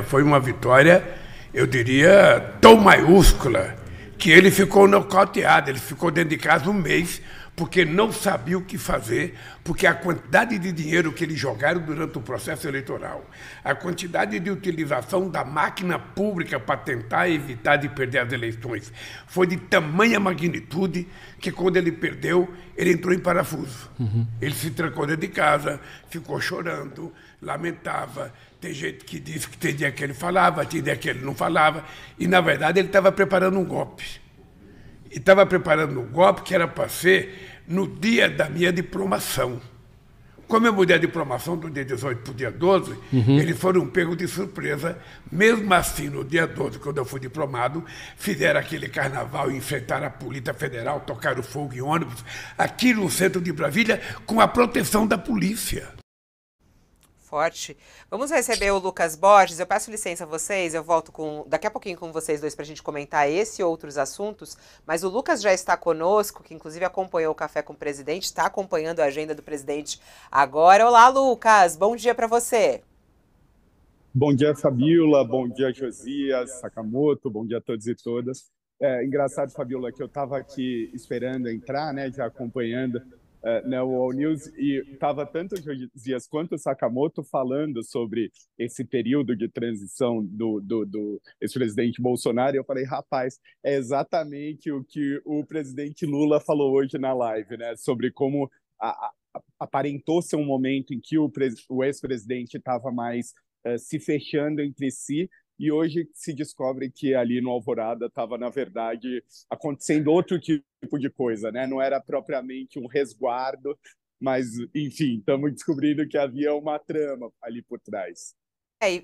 Foi uma vitória, eu diria, tão maiúscula, que ele ficou nocauteado, ele ficou dentro de casa um mês, porque não sabia o que fazer, porque a quantidade de dinheiro que eles jogaram durante o processo eleitoral, a quantidade de utilização da máquina pública para tentar evitar de perder as eleições, foi de tamanha magnitude que quando ele perdeu, ele entrou em parafuso. Ele se trancou dentro de casa, ficou chorando, lamentava. Tem gente que disse que tem dia que ele falava, tinha dia que ele não falava, e na verdade ele estava preparando um golpe. E estava preparando um golpe que era para ser no dia da minha diplomação. Como eu mudei a diplomação do dia 18 para o dia 12, eles foram pegos de surpresa. Mesmo assim, no dia 12, quando eu fui diplomado, fizeram aquele carnaval, enfrentaram a Polícia Federal, tocaram fogo em ônibus, aqui no centro de Brasília, com a proteção da polícia. Forte. Vamos receber o Lucas Borges. Eu peço licença a vocês, eu volto daqui a pouquinho com vocês dois para a gente comentar esse e outros assuntos, mas o Lucas já está conosco, que inclusive acompanhou o Café com o Presidente, está acompanhando a agenda do presidente agora. Olá, Lucas, bom dia para você. Bom dia, Fabíola, bom dia, Josias, Sakamoto, bom dia a todos e todas. Engraçado, Fabíola, que eu estava aqui esperando entrar, né, já acompanhando o All News, e estava tanto o Josias quanto o Sakamoto falando sobre esse período de transição do ex-presidente Bolsonaro, e eu falei, rapaz, é exatamente o que o presidente Lula falou hoje na live, né, sobre como aparentou ser um momento em que o ex-presidente estava mais se fechando entre si, e hoje se descobre que ali no Alvorada estava, na verdade, acontecendo outro tipo de coisa, né? Não era propriamente um resguardo, mas, enfim, estamos descobrindo que havia uma trama ali por trás.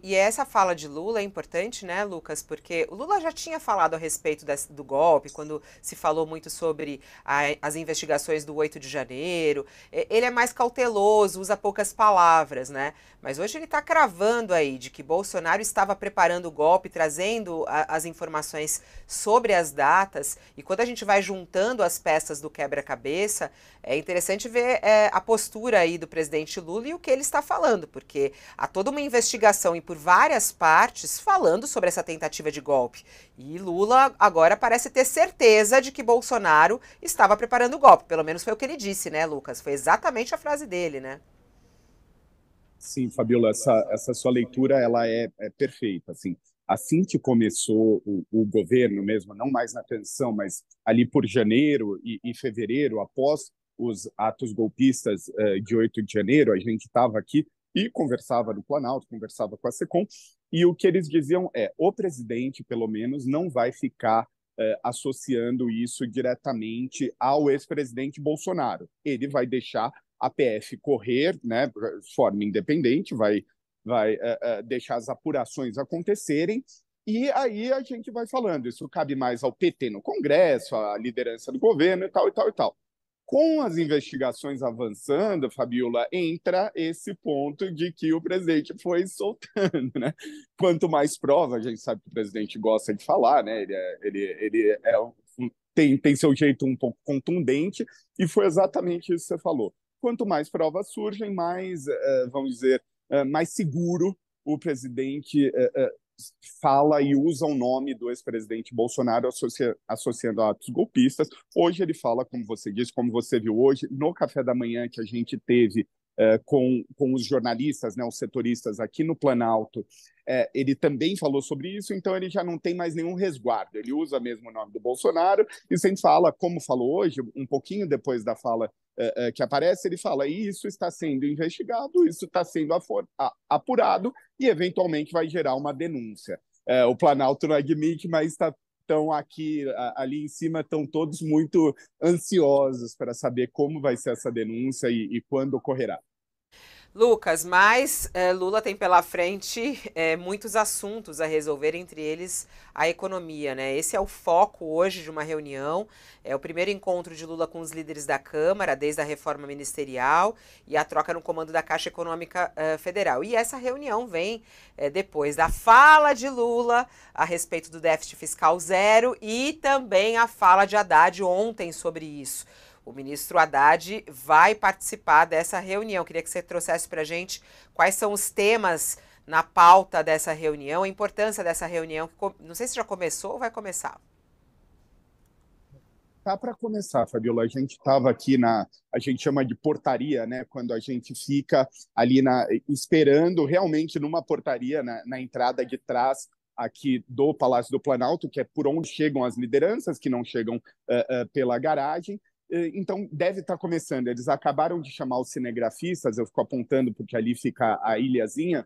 E essa fala de Lula é importante, né, Lucas? Porque o Lula já tinha falado a respeito do golpe, quando se falou muito sobre as investigações do 8 de janeiro. Ele é mais cauteloso, usa poucas palavras, né? Mas hoje ele está cravando aí de que Bolsonaro estava preparando o golpe, trazendo as informações sobre as datas. E quando a gente vai juntando as peças do quebra-cabeça, é interessante ver a postura aí do presidente Lula e o que ele está falando, porque há toda uma investigação e por várias partes falando sobre essa tentativa de golpe. E Lula agora parece ter certeza de que Bolsonaro estava preparando o golpe. Pelo menos foi o que ele disse, né, Lucas? Foi exatamente a frase dele, né? Sim, Fabíola, essa sua leitura ela é perfeita. Assim que começou o governo mesmo, não mais na transição, mas ali por janeiro e fevereiro, após os atos golpistas de 8 de janeiro, a gente estava aqui e conversava no Planalto, conversava com a SECOM, e o que eles diziam o presidente, pelo menos, não vai ficar associando isso diretamente ao ex-presidente Bolsonaro. Ele vai deixar a PF correr, né, de forma independente, vai deixar as apurações acontecerem, e aí a gente vai falando, isso cabe mais ao PT no Congresso, à liderança do governo e tal, e tal, e tal. Com as investigações avançando, Fabíola, entra esse ponto de que o presidente foi soltando, né? Quanto mais prova, a gente sabe que o presidente gosta de falar, né? Tem seu jeito um pouco contundente, e foi exatamente isso que você falou. Quanto mais provas surgem, mais, vamos dizer, mais seguro o presidente fala e usa o nome do ex-presidente Bolsonaro associando a atos golpistas. Hoje ele fala, como você disse, como você viu hoje, no café da manhã que a gente teve com os jornalistas, né, os setoristas aqui no Planalto, ele também falou sobre isso, então ele já não tem mais nenhum resguardo, ele usa mesmo o nome do Bolsonaro, e sem fala, como falou hoje, um pouquinho depois da fala que aparece, ele fala, isso está sendo investigado, isso está sendo apurado, e eventualmente vai gerar uma denúncia. O Planalto não admite, mas estão aqui, ali em cima, estão todos muito ansiosos para saber como vai ser essa denúncia e quando ocorrerá. Lucas, mas Lula tem pela frente muitos assuntos a resolver, entre eles a economia, né? Esse é o foco hoje de uma reunião, é o primeiro encontro de Lula com os líderes da Câmara, desde a reforma ministerial e a troca no comando da Caixa Econômica Federal. E essa reunião vem depois da fala de Lula a respeito do déficit fiscal zero e também a fala de Haddad ontem sobre isso. O ministro Haddad vai participar dessa reunião. Queria que você trouxesse para a gente quais são os temas na pauta dessa reunião, a importância dessa reunião, que não sei se já começou ou vai começar. Tá para começar, Fabiola. A gente estava aqui a gente chama de portaria, né? Quando a gente fica ali esperando realmente numa portaria na entrada de trás aqui do Palácio do Planalto, que é por onde chegam as lideranças, que não chegam pela garagem. Então, deve estar começando. Eles acabaram de chamar os cinegrafistas, eu fico apontando porque ali fica a ilhazinha.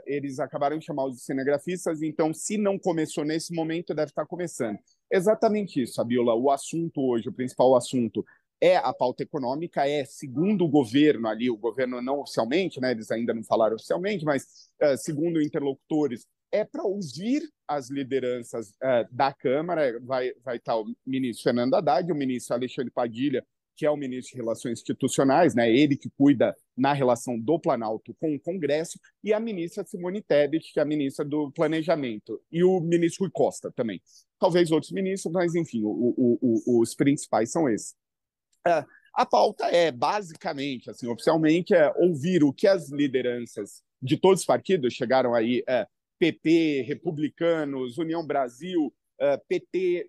Eles acabaram de chamar os cinegrafistas, então, se não começou nesse momento, deve estar começando. Exatamente isso, Fabiola. O assunto hoje, o principal assunto é a pauta econômica, segundo o governo ali, o governo não oficialmente, né, eles ainda não falaram oficialmente, mas segundo interlocutores, é para ouvir as lideranças da Câmara. Vai estar o ministro Fernando Haddad, o ministro Alexandre Padilha, que é o ministro de Relações Institucionais, né, ele que cuida na relação do Planalto com o Congresso, e a ministra Simone Tebet, que é a ministra do Planejamento, e o ministro Rui Costa também. Talvez outros ministros, mas, enfim, os principais são esses. A pauta basicamente, assim, oficialmente, ouvir o que as lideranças de todos os partidos chegaram aí, PP, Republicanos, União Brasil, PT,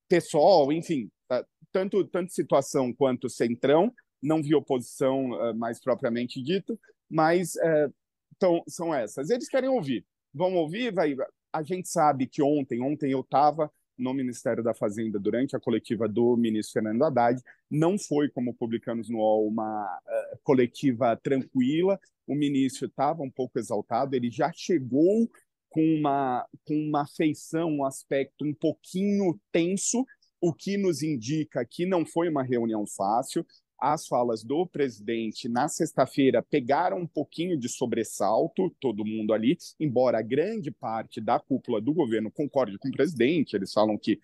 PSOL, enfim, tanto situação quanto centrão, não vi oposição mais propriamente dito, mas são essas. Eles querem ouvir, vão ouvir, a gente sabe que ontem eu estava no Ministério da Fazenda durante a coletiva do ministro Fernando Haddad, não foi, como publicamos no UOL, uma coletiva tranquila, o ministro estava um pouco exaltado, ele já chegou com uma feição, um aspecto um pouquinho tenso, o que nos indica que não foi uma reunião fácil. As falas do presidente na sexta-feira pegaram um pouquinho de sobressalto, todo mundo ali, embora a grande parte da cúpula do governo concorde com o presidente. Eles falam que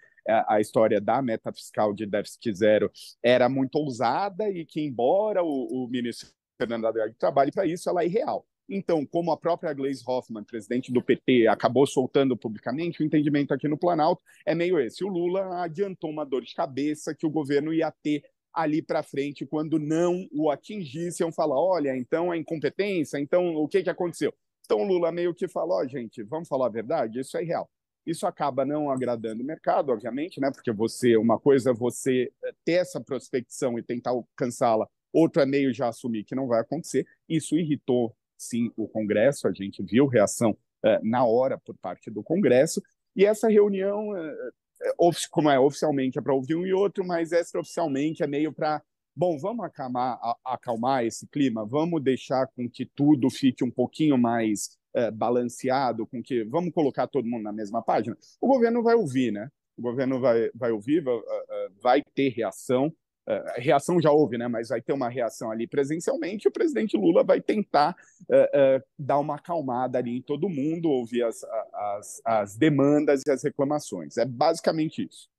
a história da meta fiscal de déficit zero era muito ousada e que, embora o ministro Fernando Haddad trabalhe para isso, ela é irreal. Então, como a própria Gleisi Hoffmann, presidente do PT, acabou soltando publicamente, o entendimento aqui no Planalto é meio esse. O Lula adiantou uma dor de cabeça que o governo ia ter ali para frente, quando não o atingisse, iam falar, olha, então é incompetência, então o que aconteceu? Então o Lula meio que falou, gente, vamos falar a verdade, isso é real. Isso acaba não agradando o mercado, obviamente, né? Porque uma coisa é você ter essa prospecção e tentar alcançá-la, outra é meio já assumir que não vai acontecer. Isso irritou, sim, o Congresso, a gente viu reação na hora por parte do Congresso, e essa reunião como oficialmente é para ouvir um e outro, mas extraoficialmente é meio para, bom, vamos acalmar esse clima, vamos deixar com que tudo fique um pouquinho mais balanceado, vamos colocar todo mundo na mesma página. O governo vai ouvir, né? O governo vai ouvir, vai ter reação. Reação já houve, né? Mas vai ter uma reação ali presencialmente. O presidente Lula vai tentar dar uma acalmada ali em todo mundo, ouvir as demandas e as reclamações. É basicamente isso.